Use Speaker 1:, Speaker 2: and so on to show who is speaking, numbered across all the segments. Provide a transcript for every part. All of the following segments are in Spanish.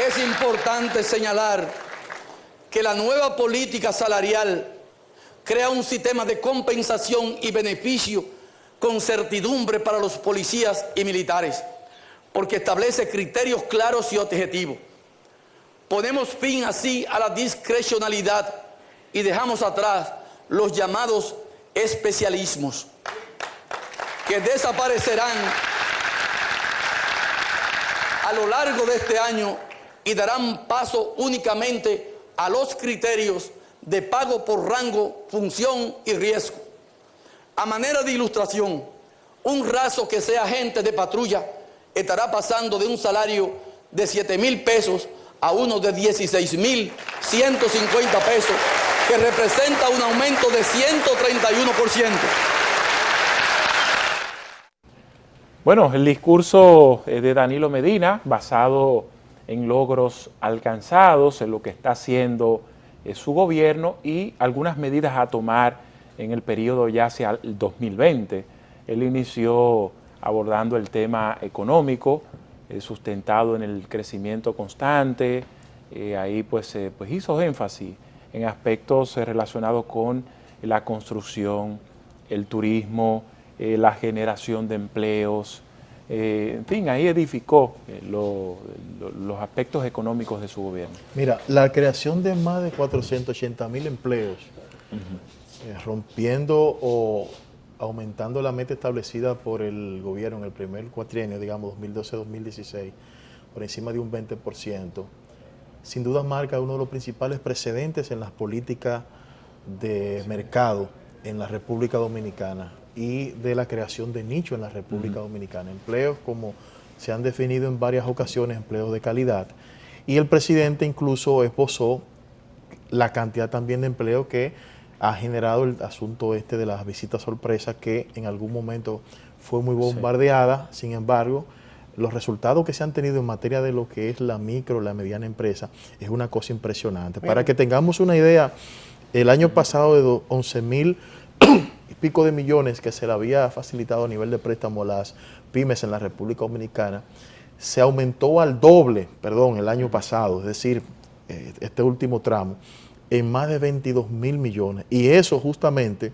Speaker 1: Es importante señalar que la nueva política salarial crea un sistema de compensación y beneficio con certidumbre para los policías y militares, porque establece criterios claros y objetivos. Ponemos fin así a la discrecionalidad y dejamos atrás los llamados especialismos, que desaparecerán a lo largo de este año y darán paso únicamente a los criterios de pago por rango, función y riesgo. A manera de ilustración, un raso que sea agente de patrulla estará pasando de un salario de 7,000 pesos a uno de 16,150 pesos, que representa un aumento de 131%.
Speaker 2: Bueno, el discurso de Danilo Medina, basado en logros alcanzados, en lo que está haciendo su gobierno y algunas medidas a tomar en el periodo ya hacia el 2020. Él inició abordando el tema económico, sustentado en el crecimiento constante. Ahí pues hizo énfasis en aspectos relacionados con la construcción, el turismo, la generación de empleos. En fin, ahí edificó los aspectos económicos de su gobierno.
Speaker 3: Mira, la creación de más de 480,000 empleos, rompiendo o aumentando la meta establecida por el gobierno en el primer cuatrienio, digamos 2012-2016, por encima de un 20%, sin duda marca uno de los principales precedentes en las políticas de mercado en la República Dominicana y de la creación de nicho en la República Dominicana. Empleos, como se han definido en varias ocasiones, empleos de calidad. Y el presidente incluso esbozó la cantidad también de empleo que ha generado el asunto de las visitas sorpresas, que en algún momento fue muy bombardeada. Sin embargo, los resultados que se han tenido en materia de lo que es la micro, la mediana empresa, es una cosa impresionante. Para que tengamos una idea, el año pasado de 11,000 y pico de millones que se le había facilitado a nivel de préstamo a las pymes en la República Dominicana, se aumentó al doble, el año pasado, es decir, este último tramo, en más de 22,000 millones. Y eso justamente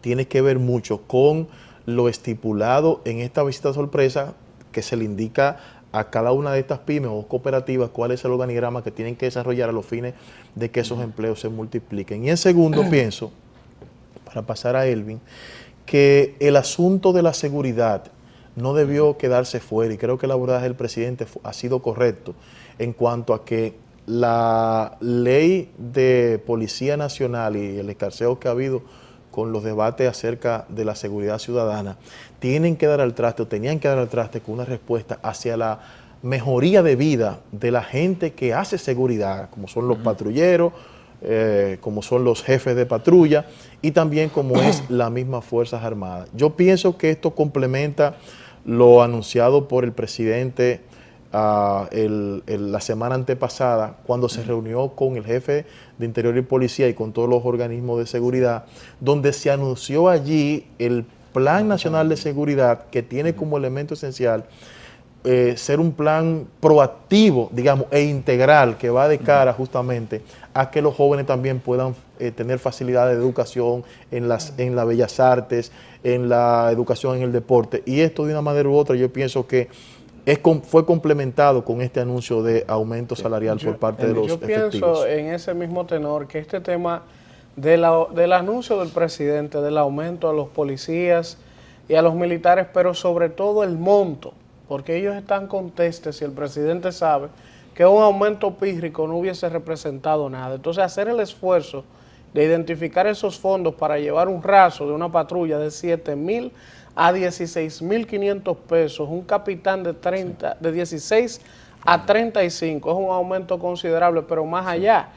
Speaker 3: tiene que ver mucho con lo estipulado en esta visita sorpresa, que se le indica a cada una de estas pymes o cooperativas cuál es el organigrama que tienen que desarrollar a los fines de que esos empleos se multipliquen. Y en segundo, pienso, para pasar a Elvin, que el asunto de la seguridad no debió quedarse fuera, y creo que el abordaje del presidente ha sido correcto en cuanto a que la ley de Policía Nacional y el escarceo que ha habido con los debates acerca de la seguridad ciudadana tenían que dar al traste con una respuesta hacia la mejoría de vida de la gente que hace seguridad, como son los patrulleros, como son los jefes de patrulla y también como es la misma Fuerzas Armadas. Yo pienso que esto complementa lo anunciado por el presidente la semana antepasada, cuando se reunió con el jefe de Interior y Policía y con todos los organismos de seguridad, donde se anunció allí el Plan Nacional de Seguridad, que tiene como elemento esencial ser un plan proactivo, digamos, e integral, que va de cara justamente a que los jóvenes también puedan tener facilidad de educación en las bellas artes, en la educación en el deporte. Y esto, de una manera u otra, yo pienso que fue complementado con este anuncio de aumento salarial por parte de los efectivos.
Speaker 4: Yo pienso en ese mismo tenor que este tema del anuncio del presidente, del aumento a los policías y a los militares, pero sobre todo el monto, porque ellos están contestes y el presidente sabe que un aumento pírrico no hubiese representado nada. Entonces, hacer el esfuerzo de identificar esos fondos para llevar un raso de una patrulla de 7,000 a 16,500 pesos, un capitán de 16 a 35, es un aumento considerable, pero más allá,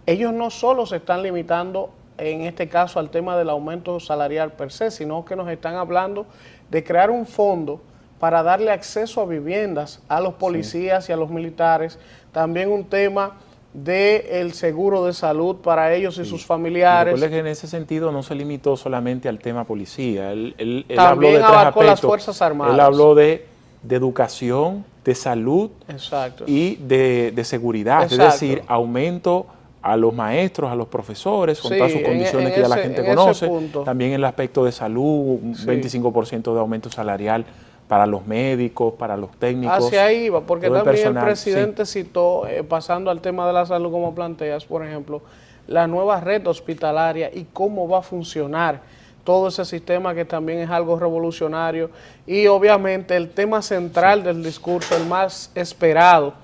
Speaker 4: ellos no solo se están limitando en este caso al tema del aumento salarial per se, sino que nos están hablando de crear un fondo para darle acceso a viviendas a los policías y a los militares, también un tema del seguro de salud para ellos y sus familiares.
Speaker 2: Recuerde que en ese sentido no se limitó solamente al tema policía, él
Speaker 4: también
Speaker 2: habló de tres aspectos.
Speaker 4: Las Fuerzas Armadas.
Speaker 2: Él habló de educación, de salud
Speaker 4: Exacto.
Speaker 2: y de seguridad,
Speaker 4: Exacto.
Speaker 2: es decir, aumento a los maestros, a los profesores, con
Speaker 4: Sí,
Speaker 2: todas sus condiciones que ya la gente conoce, también en el aspecto de salud, un 25% de aumento salarial para los médicos, para los técnicos.
Speaker 4: Hacia ahí iba, porque
Speaker 2: todo
Speaker 4: también
Speaker 2: personal,
Speaker 4: el presidente citó, pasando al tema de la salud como planteas, por ejemplo, la nueva red hospitalaria y cómo va a funcionar todo ese sistema, que también es algo revolucionario, y obviamente el tema central del discurso, el más esperado,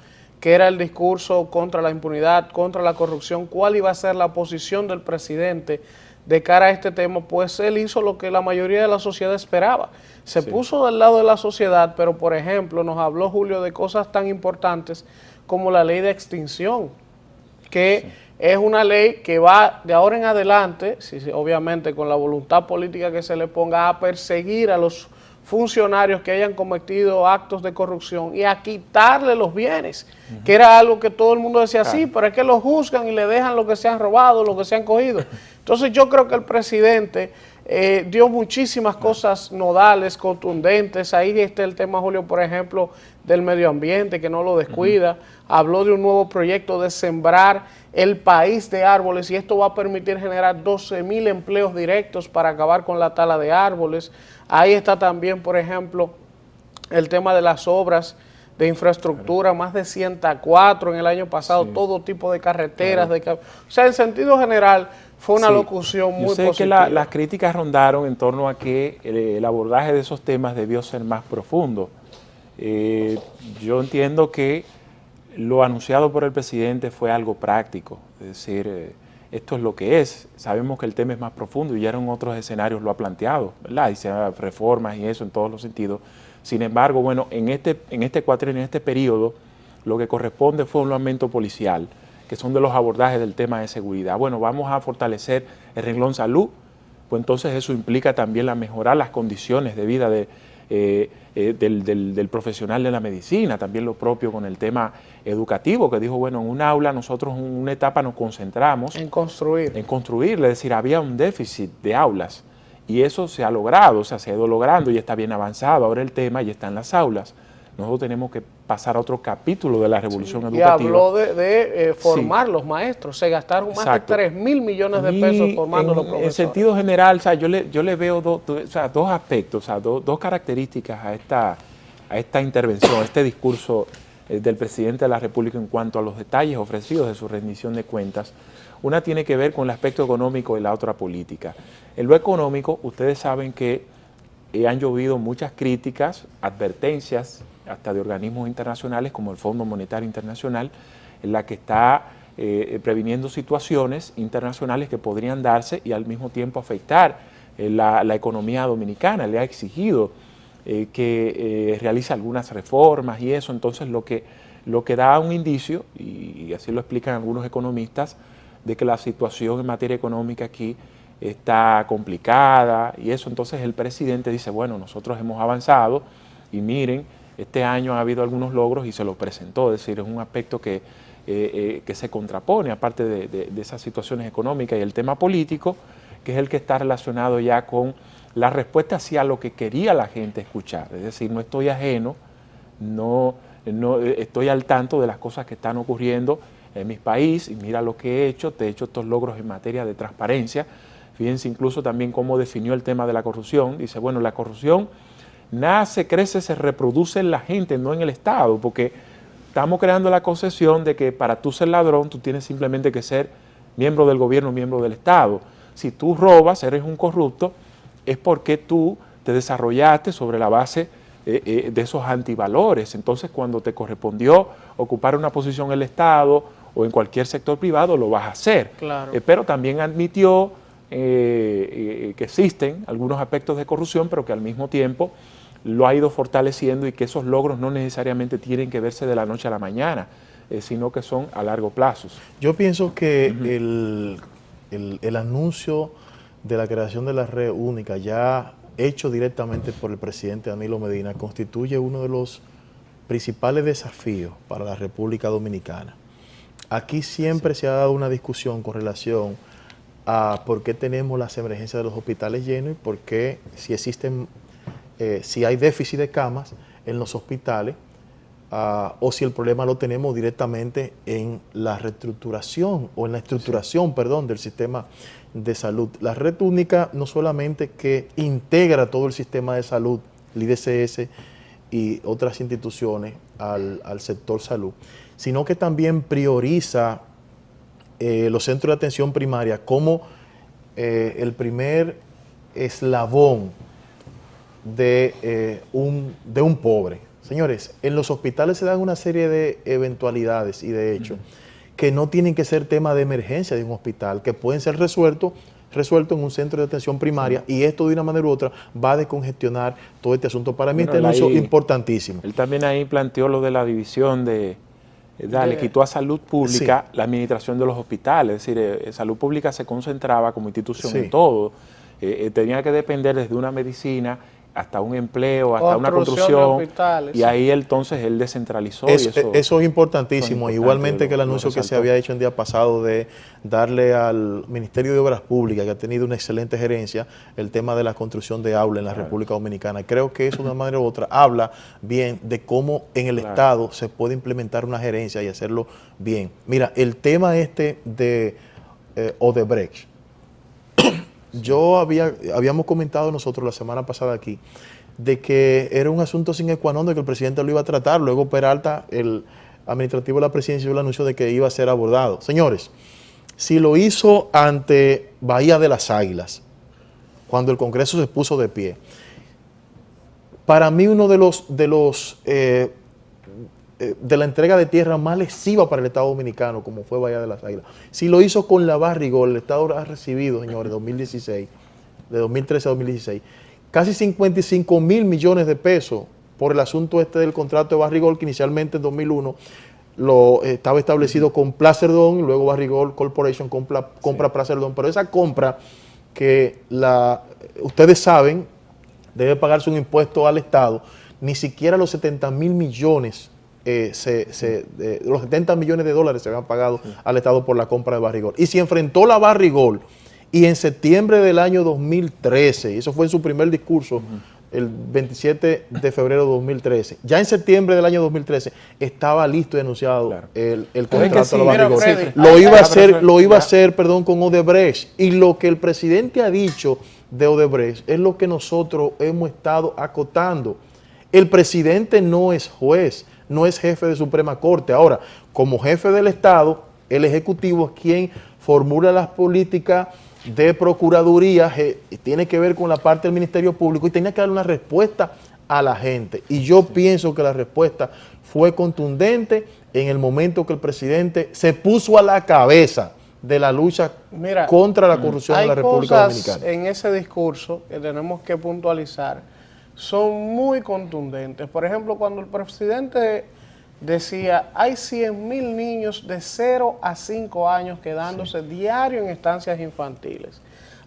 Speaker 4: que era el discurso contra la impunidad, contra la corrupción, cuál iba a ser la posición del presidente de cara a este tema. Pues él hizo lo que la mayoría de la sociedad esperaba. Se puso del lado de la sociedad, pero por ejemplo nos habló Julio de cosas tan importantes como la ley de extinción, que es una ley que va de ahora en adelante, obviamente con la voluntad política que se le ponga, a perseguir a los funcionarios que hayan cometido actos de corrupción y a quitarle los bienes, que era algo que todo el mundo decía, sí, pero es que los juzgan y le dejan lo que se han robado, lo que se han cogido. Entonces yo creo que el presidente dio muchísimas cosas nodales, contundentes. Ahí está el tema, Julio, por ejemplo, del medio ambiente, que no lo descuida. Habló de un nuevo proyecto de sembrar el país de árboles, y esto va a permitir generar 12,000 empleos directos para acabar con la tala de árboles. Ahí está también, por ejemplo, el tema de las obras de infraestructura, más de 104 en el año pasado, todo tipo de carreteras. O sea, en sentido general, fue una locución muy positiva.
Speaker 2: Yo sé que las críticas rondaron en torno a que el abordaje de esos temas debió ser más profundo. Yo entiendo que lo anunciado por el presidente fue algo práctico, es decir, esto es lo que es. Sabemos que el tema es más profundo y ya en otros escenarios lo ha planteado, ¿verdad? Y se ha reformas y eso en todos los sentidos. Sin embargo, bueno, en este cuatrienio, en este periodo, lo que corresponde fue un aumento policial, que son de los abordajes del tema de seguridad. Bueno, vamos a fortalecer el renglón salud, pues entonces eso implica también mejorar las condiciones de vida del profesional de la medicina, también lo propio con el tema educativo, que dijo, bueno, en un aula nosotros en una etapa nos concentramos
Speaker 4: en construir.
Speaker 2: En construir, es decir, había un déficit de aulas y eso se ha logrado, o sea, se ha ido logrando y está bien avanzado. Ahora el tema ya está en las aulas. Nosotros tenemos que pasar a otro capítulo de la revolución educativa.
Speaker 4: Y habló de formar los maestros. Se gastaron más de 3,000 millones de pesos formando los profesores.
Speaker 2: En sentido general, o sea, yo le veo dos aspectos, o sea, dos características a esta intervención, a este discurso del presidente de la República en cuanto a los detalles ofrecidos de su rendición de cuentas. Una tiene que ver con el aspecto económico y la otra política. En lo económico, ustedes saben que han llovido muchas críticas, advertencias, hasta de organismos internacionales como el Fondo Monetario Internacional, en la que está previniendo situaciones internacionales que podrían darse y al mismo tiempo afectar la economía dominicana. Le ha exigido que realice algunas reformas y eso. Entonces lo que da un indicio, y así lo explican algunos economistas, de que la situación en materia económica aquí está complicada y eso. Entonces el presidente dice, bueno, nosotros hemos avanzado y miren, este año ha habido algunos logros y se lo presentó. Es decir, es un aspecto que se contrapone, aparte de esas situaciones económicas, y el tema político, que es el que está relacionado ya con la respuesta hacia lo que quería la gente escuchar. Es decir, no estoy ajeno, no estoy al tanto de las cosas que están ocurriendo en mi país y mira lo que he hecho, te he hecho estos logros en materia de transparencia. Fíjense incluso también cómo definió el tema de la corrupción. Dice, bueno, la corrupción nace, crece, se reproduce en la gente, no en el Estado, porque estamos creando la concepción de que para tú ser ladrón, tú tienes simplemente que ser miembro del gobierno, miembro del Estado. Si tú robas, eres un corrupto, es porque tú te desarrollaste sobre la base de esos antivalores. Entonces, cuando te correspondió ocupar una posición en el Estado o en cualquier sector privado, lo vas a hacer.
Speaker 4: Claro.
Speaker 2: Pero también admitió que existen algunos aspectos de corrupción, pero que al mismo tiempo lo ha ido fortaleciendo y que esos logros no necesariamente tienen que verse de la noche a la mañana, sino que son a largo plazo.
Speaker 3: Yo pienso que el anuncio de la creación de la red única, ya hecho directamente por el presidente Danilo Medina, constituye uno de los principales desafíos para la República Dominicana. Aquí siempre se ha dado una discusión con relación a por qué tenemos las emergencias de los hospitales llenos y por qué, si hay déficit de camas en los hospitales, o si el problema lo tenemos directamente en la reestructuración o en la estructuración, perdón, del sistema de salud. La red única no solamente que integra todo el sistema de salud, el IDCS y otras instituciones al sector salud, sino que también prioriza los centros de atención primaria como el primer eslabón de un pobre. Señores, en los hospitales se dan una serie de eventualidades y de hechos que no tienen que ser tema de emergencia de un hospital, que pueden ser resueltos en un centro de atención primaria, y esto de una manera u otra va a descongestionar todo este asunto. Para mí este anuncio es importantísimo.
Speaker 2: Él también ahí planteó lo de la división le quitó a salud pública la administración de los hospitales, es decir, salud pública se concentraba como institución en todo, tenía que depender desde una medicina hasta un empleo, hasta una construcción, y ahí entonces él descentralizó.
Speaker 3: Eso es importantísimo, igualmente que el anuncio que se había hecho el día pasado de darle al Ministerio de Obras Públicas, que ha tenido una excelente gerencia, el tema de la construcción de aulas en la República Dominicana. Creo que eso de una manera u otra habla bien de cómo en el Estado se puede implementar una gerencia y hacerlo bien. Mira, el tema de Odebrecht, habíamos comentado nosotros la semana pasada aquí de que era un asunto sine qua non de que el presidente lo iba a tratar. Luego Peralta, el administrativo de la presidencia, dio el anuncio de que iba a ser abordado. Señores, si lo hizo ante Bahía de las Águilas, cuando el Congreso se puso de pie, para mí uno de la entrega de tierra más lesiva para el Estado Dominicano, como fue Bahía de las Águilas. Si lo hizo con la Barrigol, el Estado ha recibido, señores, de 2013 a 2016, casi 55 mil millones de pesos por el asunto del contrato de Barrigol, que inicialmente en 2001 estaba establecido con Placerdón, y luego Barrigol Corporation compra Placerdón, pero esa compra que ustedes saben, debe pagarse un impuesto al Estado, ni siquiera los 70 mil millones los 70 millones de dólares se habían pagado al Estado por la compra de Barrigol. Y se enfrentó la Barrigol, y en septiembre del año 2013, y eso fue en su primer discurso, el 27 de febrero de 2013, ya en septiembre del año 2013 estaba listo y anunciado el contrato de la Barrigol. Lo iba a hacer con Odebrecht, y lo que el presidente ha dicho de Odebrecht es lo que nosotros hemos estado acotando. El presidente no es juez, no es jefe de Suprema Corte. Ahora, como jefe del Estado, el Ejecutivo es quien formula las políticas de Procuraduría, tiene que ver con la parte del Ministerio Público, y tenía que dar una respuesta a la gente. Y yo pienso que la respuesta fue contundente en el momento que el presidente se puso a la cabeza de la lucha contra la corrupción en la República Dominicana.
Speaker 4: Hay cosas en ese discurso que tenemos que puntualizar. Son muy contundentes. Por ejemplo, cuando el presidente decía, hay 100.000 niños de 0 a 5 años quedándose diario en estancias infantiles.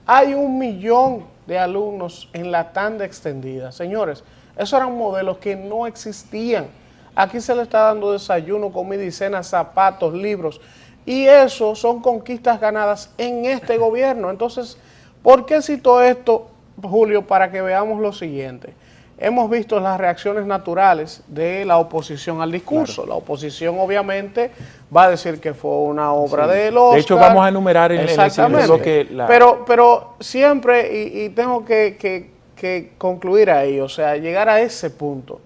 Speaker 4: Hay 1 millón de alumnos en la tanda extendida. Señores, esos eran modelos que no existían. Aquí se le está dando desayuno, comida y cena, zapatos, libros. Y eso son conquistas ganadas en este gobierno. Entonces, ¿por qué cito esto, Julio? Para que veamos lo siguiente. Hemos visto las reacciones naturales de la oposición al discurso. La oposición obviamente va a decir que fue una obra del Oscar.
Speaker 2: De hecho, vamos a enumerar en
Speaker 4: exactamente. Pero siempre, y tengo que concluir ahí, o sea, llegar a ese punto.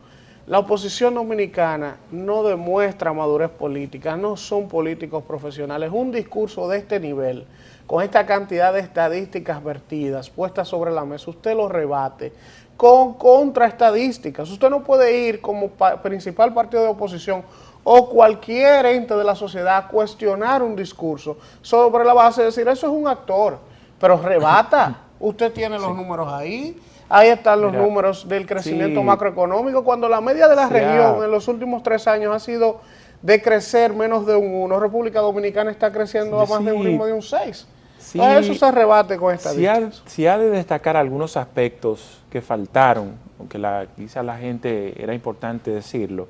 Speaker 4: La oposición dominicana no demuestra madurez política, no son políticos profesionales. Un discurso de este nivel, con esta cantidad de estadísticas vertidas, puestas sobre la mesa, usted lo rebate con contraestadísticas. Usted no puede ir como principal partido de oposición o cualquier ente de la sociedad a cuestionar un discurso sobre la base de decir, eso es un actor, pero rebata. Usted tiene los números ahí. Ahí están los números del crecimiento macroeconómico, cuando la media de la región en los últimos 3 años ha sido de crecer menos de un 1. República Dominicana está creciendo a más de un ritmo de un 6. Eso se rebate con esta
Speaker 2: Si ha de destacar algunos aspectos que faltaron, aunque quizá la gente era importante decirlo,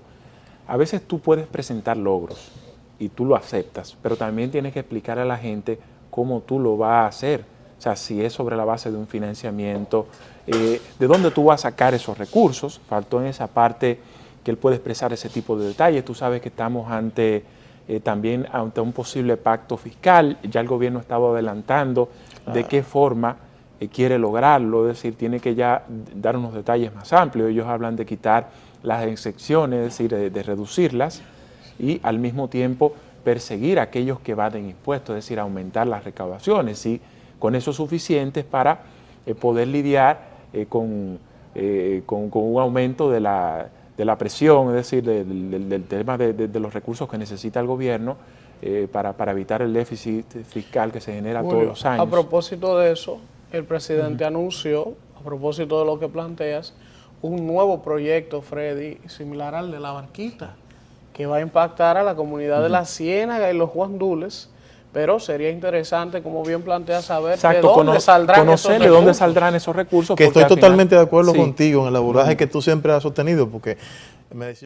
Speaker 2: a veces tú puedes presentar logros y tú lo aceptas, pero también tienes que explicar a la gente cómo tú lo vas a hacer. O sea, si es sobre la base de un financiamiento, de dónde tú vas a sacar esos recursos. Faltó en esa parte que él pueda expresar ese tipo de detalles. Tú sabes que estamos también ante un posible pacto fiscal. Ya el gobierno estaba adelantando de qué forma quiere lograrlo, es decir, tiene que ya dar unos detalles más amplios. Ellos hablan de quitar las excepciones, es decir, de reducirlas y al mismo tiempo perseguir a aquellos que evaden impuestos, es decir, aumentar las recaudaciones, y con eso suficientes para poder lidiar con un aumento de la presión, es decir, del tema de los recursos que necesita el gobierno para evitar el déficit fiscal que se genera todos los años.
Speaker 4: A propósito de eso, el presidente anunció, a propósito de lo que planteas, un nuevo proyecto, Freddy, similar al de La Barquita, que va a impactar a la comunidad de La Ciénaga y los Guandules, pero sería interesante, como bien planteas, saber de dónde saldrán esos recursos.
Speaker 2: De dónde saldrán esos recursos.
Speaker 3: Que estoy totalmente de acuerdo contigo en el abordaje que tú siempre has sostenido, porque me decía